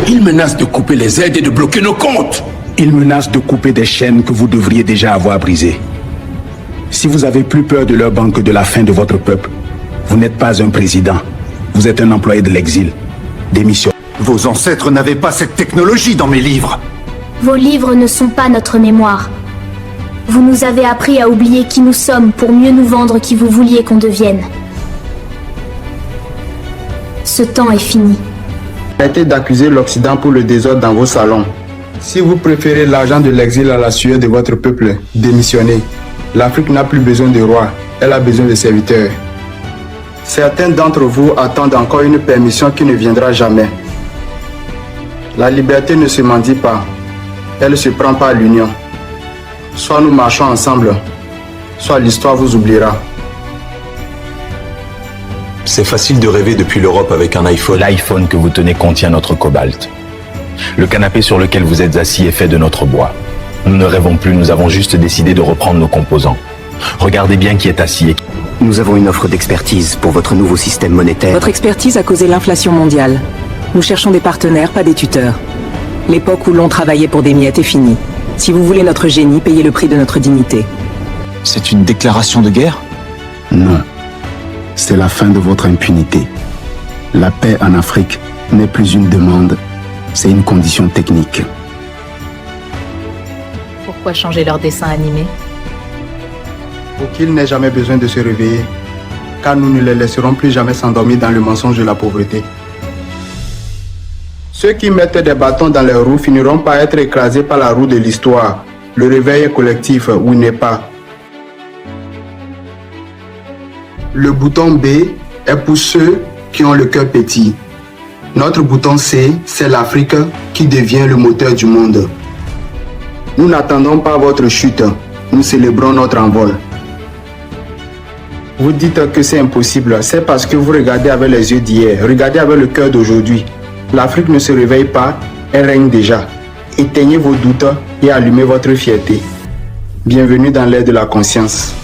Il menace de couper les aides et de bloquer nos comptes. Il menace de couper des chaînes que vous devriez déjà avoir brisées. Si vous avez plus peur de leur banque que de la faim de votre peuple, vous n'êtes pas un président. Vous êtes un employé de l'exil. Démission. Vos ancêtres n'avaient pas cette technologie dans mes livres. Vos livres ne sont pas notre mémoire. Vous nous avez appris à oublier qui nous sommes pour mieux nous vendre qui vous vouliez qu'on devienne. Ce temps est fini. Arrêtez d'accuser l'Occident pour le désordre dans vos salons. Si vous préférez l'argent de l'exil à la sueur de votre peuple, démissionnez. L'Afrique n'a plus besoin de rois, elle a besoin de serviteurs. Certains d'entre vous attendent encore une permission qui ne viendra jamais. La liberté ne se mendie pas, elle se prend par l'union. Soit nous marchons ensemble, soit l'histoire vous oubliera. C'est facile de rêver depuis l'Europe avec un iPhone. L'iPhone que vous tenez contient notre cobalt. Le canapé sur lequel vous êtes assis est fait de notre bois. Nous ne rêvons plus, nous avons juste décidé de reprendre nos composants. Regardez bien qui est assis et... Nous avons une offre d'expertise pour votre nouveau système monétaire. Votre expertise a causé l'inflation mondiale. Nous cherchons des partenaires, pas des tuteurs. L'époque où l'on travaillait pour des miettes est finie. Si vous voulez notre génie, payez le prix de notre dignité. C'est une déclaration de guerre? Non. C'est la fin de votre impunité. La paix en Afrique n'est plus une demande, c'est une condition technique. Pourquoi changer leur dessin animé? Pour qu'ils n'aient jamais besoin de se réveiller, car nous ne les laisserons plus jamais s'endormir dans le mensonge de la pauvreté. Ceux qui mettent des bâtons dans leurs roues finiront par être écrasés par la roue de l'histoire. Le réveil est collectif ou n'est pas. Le bouton B est pour ceux qui ont le cœur petit. Notre bouton C, c'est l'Afrique qui devient le moteur du monde. Nous n'attendons pas votre chute, nous célébrons notre envol. Vous dites que c'est impossible, c'est parce que vous regardez avec les yeux d'hier, regardez avec le cœur d'aujourd'hui. L'Afrique ne se réveille pas, elle règne déjà. Éteignez vos doutes et allumez votre fierté. Bienvenue dans l'ère de la conscience.